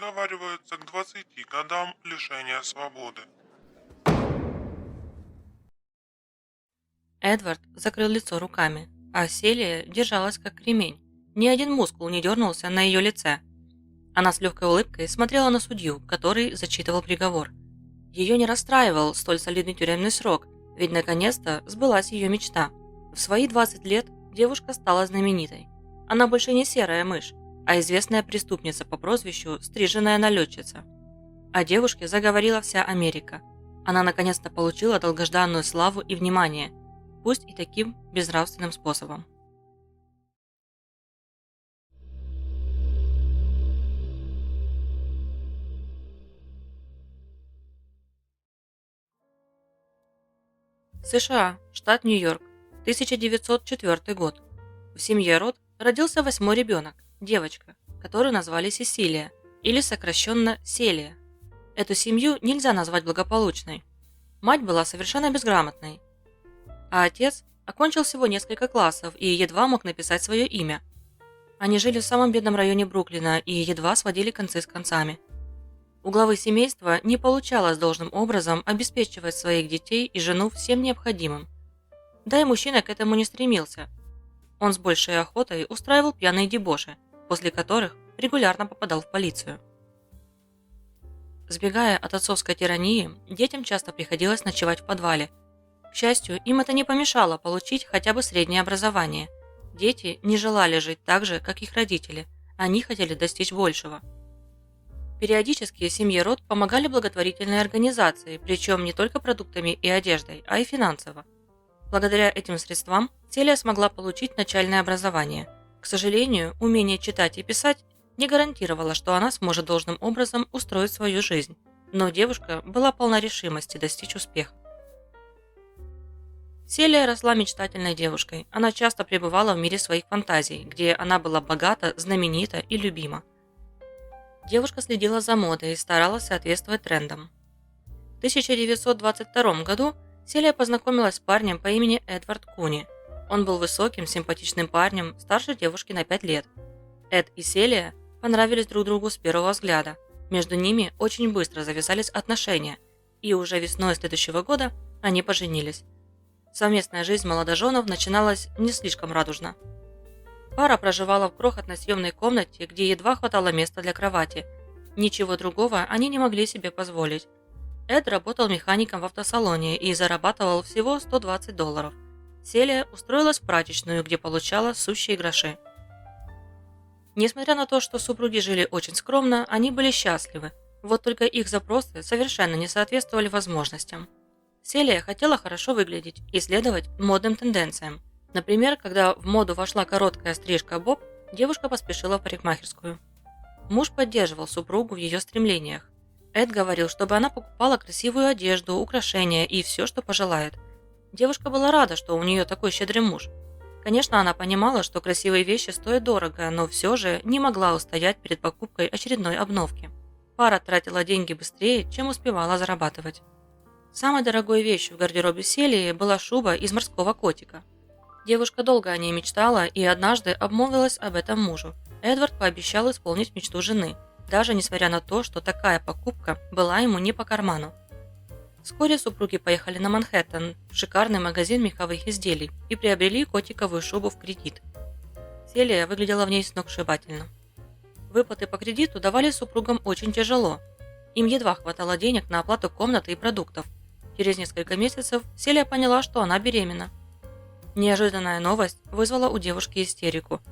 приговариваются к 20 годам лишения свободы. Эдвард закрыл лицо руками, а Селия держалась как кремень. Ни один мускул не дернулся на ее лице. Она с легкой улыбкой смотрела на судью, который зачитывал приговор. Ее не расстраивал столь солидный тюремный срок, ведь наконец-то сбылась ее мечта. В свои 20 лет девушка стала знаменитой. Она больше не серая мышь, а известная преступница по прозвищу «Стриженная налетчица». О девушке заговорила вся Америка. Она наконец-то получила долгожданную славу и внимание, пусть и таким безнравственным способом. США, штат Нью-Йорк, 1904 год. В семье Рот родился восьмой ребенок, девочка, которую назвали Сесилия, или сокращенно Селия. Эту семью нельзя назвать благополучной. Мать была совершенно безграмотной, а отец окончил всего несколько классов и едва мог написать свое имя. Они жили в самом бедном районе Бруклина и едва сводили концы с концами. У главы семейства не получалось должным образом обеспечивать своих детей и жену всем необходимым. Да и мужчина к этому не стремился. Он с большей охотой устраивал пьяные дебоши, после которых регулярно попадал в полицию. Сбегая от отцовской тирании, детям часто приходилось ночевать в подвале. К счастью, им это не помешало получить хотя бы среднее образование. Дети не желали жить так же, как их родители, они хотели достичь большего. Периодически семье Рот помогали благотворительные организации, причем не только продуктами и одеждой, а и финансово. Благодаря этим средствам Селия смогла получить начальное образование. К сожалению, умение читать и писать не гарантировало, что она сможет должным образом устроить свою жизнь, но девушка была полна решимости достичь успеха. Селия росла мечтательной девушкой. Она часто пребывала в мире своих фантазий, где она была богата, знаменита и любима. Девушка следила за модой и старалась соответствовать трендам. В 1922 году Селия познакомилась с парнем по имени Эдвард Куни. Он был высоким, симпатичным парнем, старше девушки на 5 лет. Эд и Селия понравились друг другу с первого взгляда. Между ними очень быстро завязались отношения, и уже весной следующего года они поженились. Совместная жизнь молодоженов начиналась не слишком радужно. Пара проживала в крохотной съемной комнате, где едва хватало места для кровати. Ничего другого они не могли себе позволить. Эд работал механиком в автосалоне и зарабатывал всего $120. Селия устроилась в прачечную, где получала сущие гроши. Несмотря на то, что супруги жили очень скромно, они были счастливы. Вот только их запросы совершенно не соответствовали возможностям. Селия хотела хорошо выглядеть и следовать модным тенденциям. Например, когда в моду вошла короткая стрижка боб, девушка поспешила в парикмахерскую. Муж поддерживал супругу в ее стремлениях. Эд говорил, чтобы она покупала красивую одежду, украшения и все, что пожелает. Девушка была рада, что у нее такой щедрый муж. Конечно, она понимала, что красивые вещи стоят дорого, но все же не могла устоять перед покупкой очередной обновки. Пара тратила деньги быстрее, чем успевала зарабатывать. Самой дорогой вещью в гардеробе Селии была шуба из морского котика. Девушка долго о ней мечтала и однажды обмолвилась об этом мужу. Эдвард пообещал исполнить мечту жены, даже несмотря на то, что такая покупка была ему не по карману. Вскоре супруги поехали на Манхэттен, в шикарный магазин меховых изделий, и приобрели котиковую шубу в кредит. Селия выглядела в ней сногсшибательно. Выплаты по кредиту давали супругам очень тяжело. Им едва хватало денег на оплату комнаты и продуктов. Через несколько месяцев Селия поняла, что она беременна. Неожиданная новость вызвала у девушки истерику.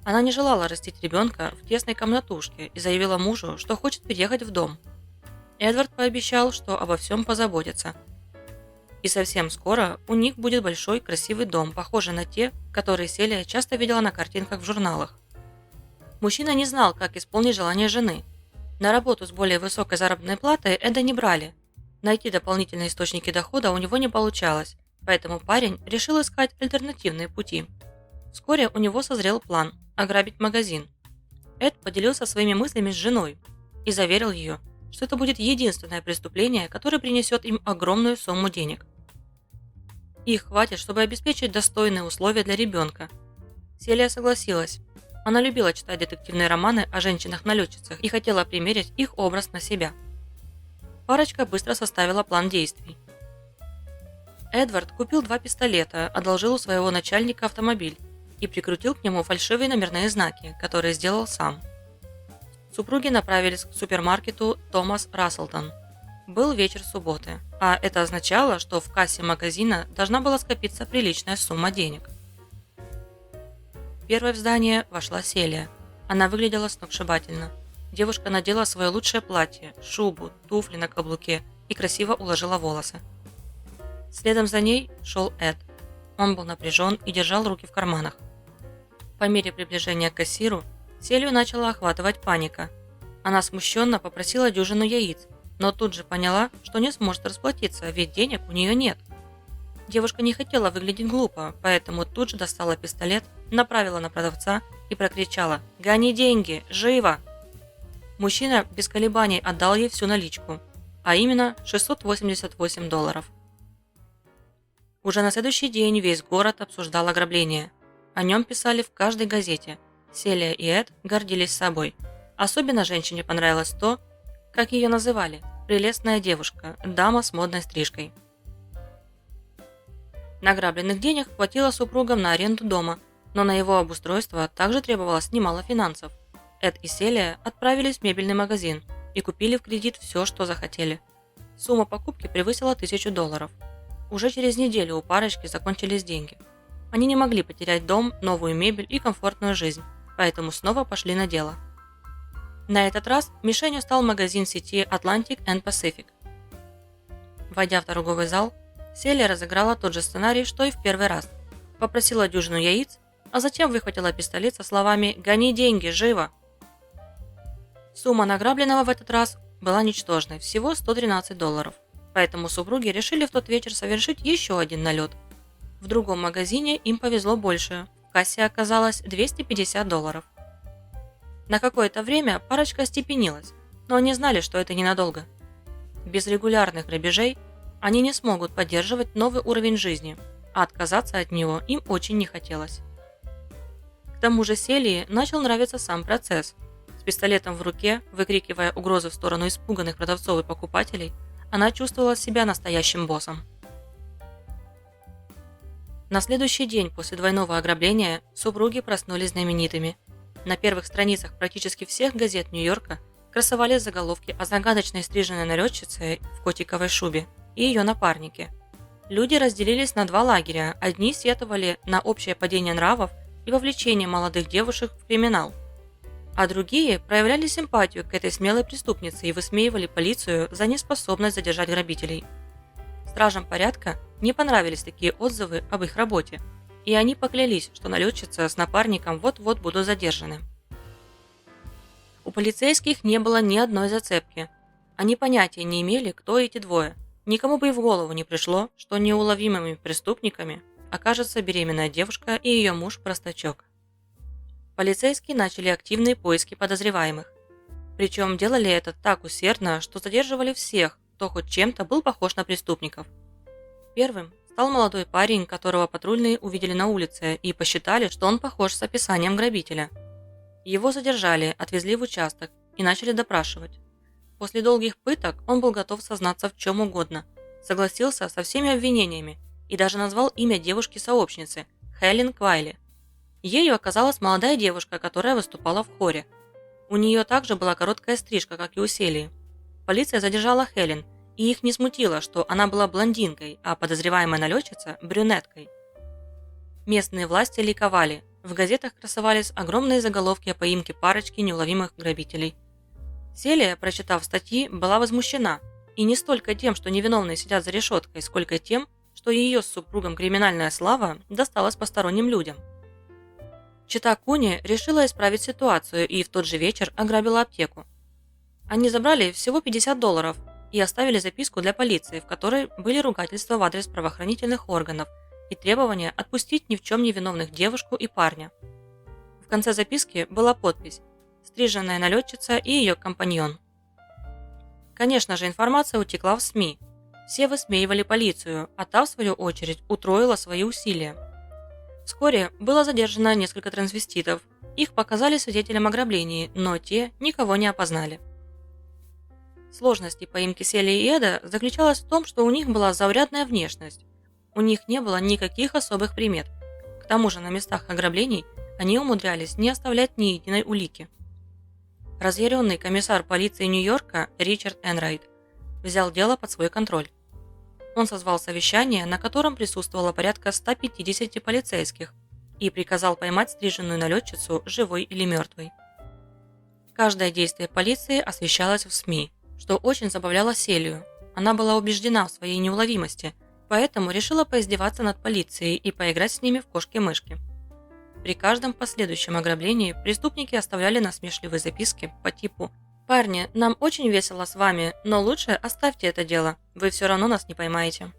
Она не желала растить ребенка в тесной комнатушке и заявила мужу, что хочет переехать в дом. Эдвард пообещал, что обо всем позаботится. И совсем скоро у них будет большой красивый дом, похожий на те, которые Селия часто видела на картинках в журналах. Мужчина не знал, как исполнить желание жены. На работу с более высокой заработной платой Эда не брали. Найти дополнительные источники дохода у него не получалось, поэтому парень решил искать альтернативные пути. Вскоре у него созрел план – ограбить магазин. Эд поделился своими мыслями с женой и заверил ее, что это будет единственное преступление, которое принесет им огромную сумму денег. Их хватит, чтобы обеспечить достойные условия для ребенка. Селия согласилась. Она любила читать детективные романы о женщинах-налетчицах и хотела примерить их образ на себя. Парочка быстро составила план действий. Эдвард купил 2 пистолета, одолжил у своего начальника автомобиль и прикрутил к нему фальшивые номерные знаки, которые сделал сам. Супруги направились к супермаркету Томас Расселтон. Был вечер субботы, а это означало, что в кассе магазина должна была скопиться приличная сумма денег. Первой в здание вошла Селия. Она выглядела сногсшибательно. Девушка надела свое лучшее платье, шубу, туфли на каблуке и красиво уложила волосы. Следом за ней шел Эд. Он был напряжен и держал руки в карманах. По мере приближения к кассиру Селию начала охватывать паника. Она смущенно попросила дюжину яиц, но тут же поняла, что не сможет расплатиться, ведь денег у нее нет. Девушка не хотела выглядеть глупо, поэтому тут же достала пистолет, направила на продавца и прокричала: «Гони деньги! Живо!». Мужчина без колебаний отдал ей всю наличку, а именно $688. Уже на следующий день весь город обсуждал ограбление. О нем писали в каждой газете. Селия и Эд гордились собой. Особенно женщине понравилось то, как ее называли – прелестная девушка, дама с модной стрижкой. Награбленных денег хватило супругам на аренду дома, но на его обустройство также требовалось немало финансов. Эд и Селия отправились в мебельный магазин и купили в кредит все, что захотели. Сумма покупки превысила $1000. Уже через неделю у парочки закончились деньги. Они не могли потерять дом, новую мебель и комфортную жизнь, поэтому снова пошли на дело. На этот раз мишенью стал магазин сети Atlantic and Pacific. Войдя в торговый зал, Селия разыграла тот же сценарий, что и в первый раз. Попросила дюжину яиц, а затем выхватила пистолет со словами «Гони деньги, живо!». Сумма награбленного в этот раз была ничтожной, всего $113, поэтому супруги решили в тот вечер совершить еще один налет. В другом магазине им повезло больше, в кассе оказалось $250. На какое-то время парочка остепенилась, но они знали, что это ненадолго. Без регулярных грабежей они не смогут поддерживать новый уровень жизни, а отказаться от него им очень не хотелось. К тому же Селии начал нравиться сам процесс. С пистолетом в руке, выкрикивая угрозы в сторону испуганных продавцов и покупателей, она чувствовала себя настоящим боссом. На следующий день после двойного ограбления супруги проснулись знаменитыми. На первых страницах практически всех газет Нью-Йорка красовались заголовки о загадочной стриженной налетчице в котиковой шубе и ее напарнике. Люди разделились на два лагеря. Одни сетовали на общее падение нравов и вовлечение молодых девушек в криминал, а другие проявляли симпатию к этой смелой преступнице и высмеивали полицию за неспособность задержать грабителей. Стражам порядка не понравились такие отзывы об их работе, и они поклялись, что налетчица с напарником вот-вот будут задержаны. У полицейских не было ни одной зацепки. Они понятия не имели, кто эти двое. Никому бы и в голову не пришло, что неуловимыми преступниками окажется беременная девушка и ее муж-простачок. Полицейские начали активные поиски подозреваемых. Причем делали это так усердно, что задерживали всех, кто хоть чем-то был похож на преступников. Первым стал молодой парень, которого патрульные увидели на улице и посчитали, что он похож с описанием грабителя. Его задержали, отвезли в участок и начали допрашивать. После долгих пыток он был готов сознаться в чем угодно, согласился со всеми обвинениями и даже назвал имя девушки-сообщницы – Хелен Квайли. Ею оказалась молодая девушка, которая выступала в хоре. У нее также была короткая стрижка, как и у Селии. Полиция задержала Хелен, и их не смутило, что она была блондинкой, а подозреваемая налетчица – брюнеткой. Местные власти ликовали. В газетах красовались огромные заголовки о поимке парочки неуловимых грабителей. Селия, прочитав статьи, была возмущена, и не столько тем, что невиновные сидят за решеткой, сколько тем, что ее с супругом криминальная слава досталась посторонним людям. Чита Куни решила исправить ситуацию и в тот же вечер ограбила аптеку. Они забрали всего $50 и оставили записку для полиции, в которой были ругательства в адрес правоохранительных органов и требования отпустить ни в чем не виновных девушку и парня. В конце записки была подпись «Стриженная налетчица и ее компаньон». Конечно же, информация утекла в СМИ. Все высмеивали полицию, а та, в свою очередь, утроила свои усилия. Вскоре было задержано несколько трансвеститов, Их показали свидетелям ограблений, но те никого не опознали. Сложность поимки Селии и Эда заключалась в том, что у них была заурядная внешность. У них не было никаких особых примет. К тому же на местах ограблений они умудрялись не оставлять ни единой улики. Разъяренный комиссар полиции Нью-Йорка Ричард Энрайт взял дело под свой контроль. Он созвал совещание, на котором присутствовало порядка 150 полицейских, и приказал поймать стриженную налетчицу живой или мертвой. Каждое действие полиции освещалось в СМИ, что очень забавляло Селию. Она была убеждена в своей неуловимости, поэтому решила поиздеваться над полицией и поиграть с ними в кошки-мышки. При каждом последующем ограблении преступники оставляли насмешливые записки по типу: «Парни, нам очень весело с вами, но лучше оставьте это дело, вы все равно нас не поймаете».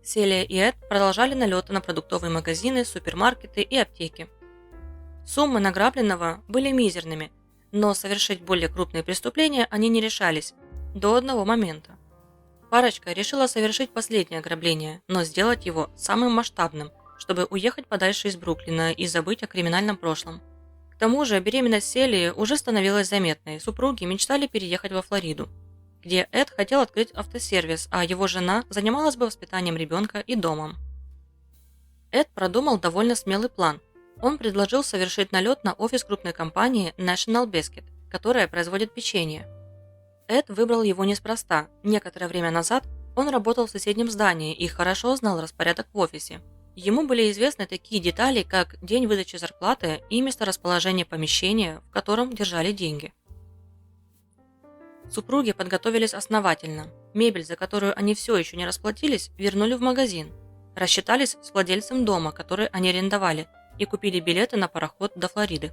Селия и Эд продолжали налеты на продуктовые магазины, супермаркеты и аптеки. Суммы награбленного были мизерными, но совершить более крупные преступления они не решались до одного момента. Парочка решила совершить последнее ограбление, но сделать его самым масштабным, чтобы уехать подальше из Бруклина и забыть о криминальном прошлом. К тому же беременность Селии уже становилась заметной, супруги мечтали переехать во Флориду, где Эд хотел открыть автосервис, а его жена занималась бы воспитанием ребенка и домом. Эд продумал довольно смелый план. Он предложил совершить налет на офис крупной компании National Biscuit, которая производит печенье. Эд выбрал его неспроста. Некоторое время назад он работал в соседнем здании и хорошо знал распорядок в офисе. Ему были известны такие детали, как день выдачи зарплаты и месторасположение помещения, в котором держали деньги. Супруги подготовились основательно. Мебель, за которую они все еще не расплатились, вернули в магазин. Рассчитались с владельцем дома, который они арендовали, и купили билеты на пароход до Флориды.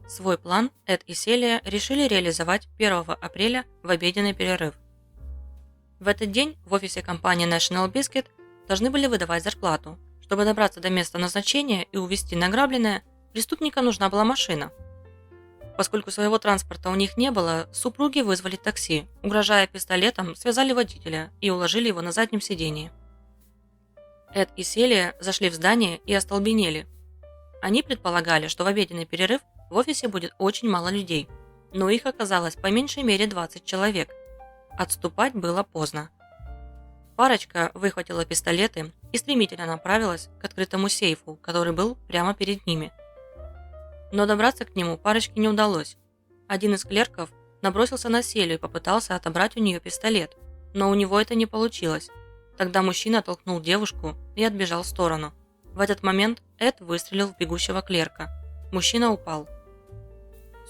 Свой план Эд и Селия решили реализовать 1 апреля в обеденный перерыв. В этот день в офисе компании National Biscuit должны были выдавать зарплату. Чтобы добраться до места назначения и увезти награбленное, преступникам нужна была машина. Поскольку своего транспорта у них не было, супруги вызвали такси, угрожая пистолетом, связали водителя и уложили его на заднем сидении. Эд и Селия зашли в здание и остолбенели. Они предполагали, что в обеденный перерыв в офисе будет очень мало людей, но их оказалось по меньшей мере 20 человек. Отступать было поздно. Парочка выхватила пистолеты и стремительно направилась к открытому сейфу, который был прямо перед ними. Но добраться к нему парочке не удалось. Один из клерков набросился на Селию и попытался отобрать у нее пистолет, но у него это не получилось. Тогда мужчина толкнул девушку и отбежал в сторону. В этот момент Эд выстрелил в бегущего клерка. Мужчина упал.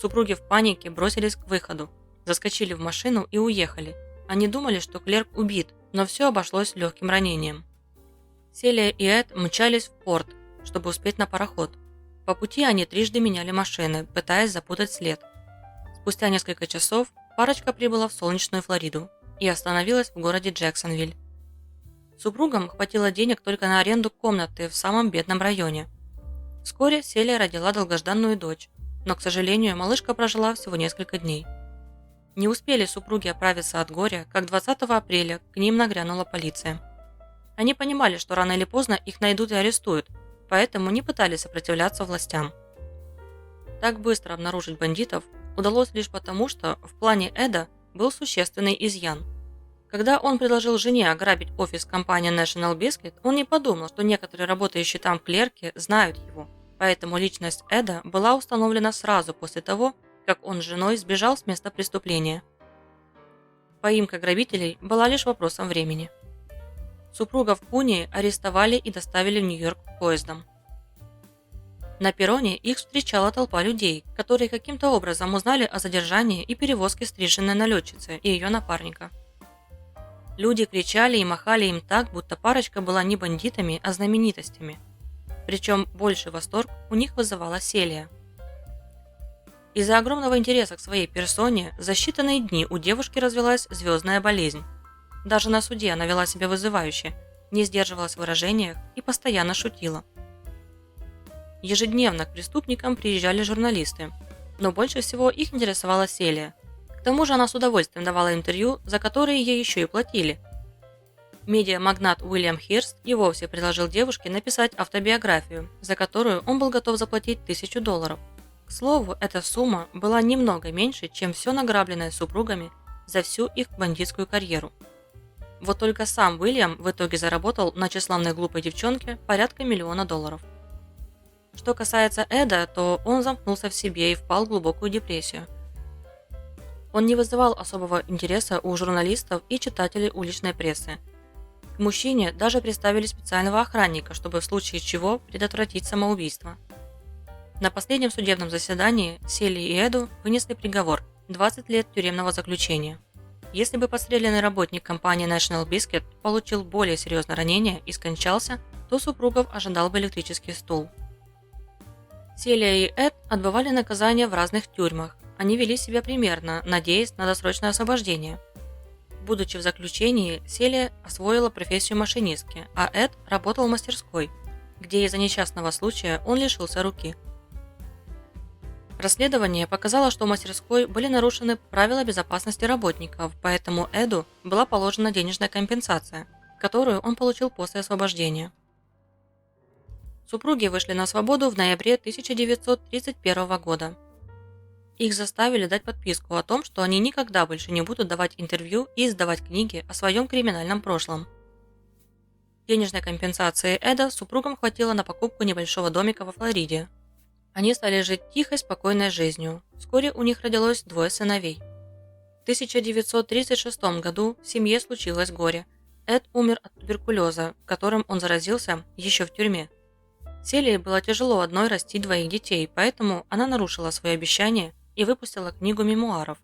Супруги в панике бросились к выходу, заскочили в машину и уехали. Они думали, что клерк убит, но все обошлось легким ранением. Селия и Эд мчались в порт, чтобы успеть на пароход. По пути они трижды меняли машины, пытаясь запутать след. Спустя несколько часов парочка прибыла в солнечную Флориду и остановилась в городе Джексонвиль. Супругам хватило денег только на аренду комнаты в самом бедном районе. Вскоре Селия родила долгожданную дочь, но, к сожалению, малышка прожила всего несколько дней. Не успели супруги оправиться от горя, как 20 апреля к ним нагрянула полиция. Они понимали, что рано или поздно их найдут и арестуют, поэтому не пытались сопротивляться властям. Так быстро обнаружить бандитов удалось лишь потому, что в плане Эда был существенный изъян. Когда он предложил жене ограбить офис компании National Biscuit, он не подумал, что некоторые работающие там клерки знают его, поэтому личность Эда была установлена сразу после того, как он с женой сбежал с места преступления. Поимка грабителей была лишь вопросом времени. Супругов Куни арестовали и доставили в Нью-Йорк поездом. На перроне их встречала толпа людей, которые каким-то образом узнали о задержании и перевозке стриженной налетчицы и ее напарника. Люди кричали и махали им так, будто парочка была не бандитами, а знаменитостями. Причем больший восторг у них вызывала Селия. Из-за огромного интереса к своей персоне за считанные дни у девушки развилась звездная болезнь. Даже на суде она вела себя вызывающе, не сдерживалась в выражениях и постоянно шутила. Ежедневно к преступникам приезжали журналисты, но больше всего их интересовала Селия. К тому же она с удовольствием давала интервью, за которые ей еще и платили. Медиамагнат Уильям Хирст и вовсе предложил девушке написать автобиографию, за которую он был готов заплатить $1000. К слову, эта сумма была немного меньше, чем все награбленное супругами за всю их бандитскую карьеру. Вот только сам Уильям в итоге заработал на тщеславной глупой девчонке порядка $1 миллиона. Что касается Эда, то он замкнулся в себе и впал в глубокую депрессию. Он не вызывал особого интереса у журналистов и читателей уличной прессы. К мужчине даже приставили специального охранника, чтобы в случае чего предотвратить самоубийство. На последнем судебном заседании Селли и Эду вынесли приговор – 20 лет тюремного заключения. Если бы подстреленный работник компании National Biscuit получил более серьезное ранение и скончался, то супругов ожидал бы электрический стул. Селия и Эд отбывали наказание в разных тюрьмах. Они вели себя примерно, надеясь на досрочное освобождение. Будучи в заключении, Селия освоила профессию машинистки, а Эд работал в мастерской, где из-за несчастного случая он лишился руки. Расследование показало, что в мастерской были нарушены правила безопасности работников, поэтому Эду была положена денежная компенсация, которую он получил после освобождения. Супруги вышли на свободу в ноябре 1931 года. Их заставили дать подписку о том, что они никогда больше не будут давать интервью и издавать книги о своем криминальном прошлом. Денежной компенсации Эда супругам хватило на покупку небольшого домика во Флориде. Они стали жить тихой, спокойной жизнью. Вскоре у них родилось 2 сыновей. В 1936 году в семье случилось горе. Эд умер от туберкулеза, которым он заразился еще в тюрьме. Селии было тяжело одной растить 2 детей, поэтому она нарушила свои обещания и выпустила книгу мемуаров,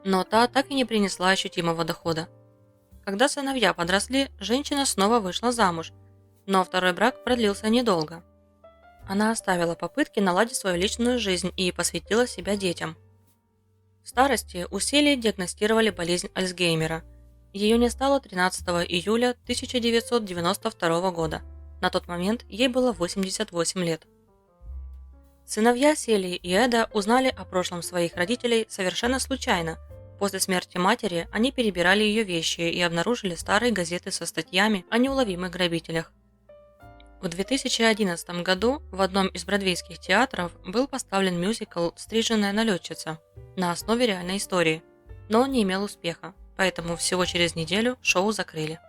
но та так и не принесла ощутимого дохода. Когда сыновья подросли, женщина снова вышла замуж, но второй брак продлился недолго. Она оставила попытки наладить свою личную жизнь и посвятила себя детям. В старости у Селии диагностировали болезнь Альцгеймера. Ее не стало 13 июля 1992 года. На тот момент ей было 88 лет. Сыновья Селии и Эда узнали о прошлом своих родителей совершенно случайно. После смерти матери они перебирали ее вещи и обнаружили старые газеты со статьями о неуловимых грабителях. В 2011 году в одном из бродвейских театров был поставлен мюзикл «Стриженная налетчица» на основе реальной истории, но он не имел успеха, поэтому всего через неделю шоу закрыли.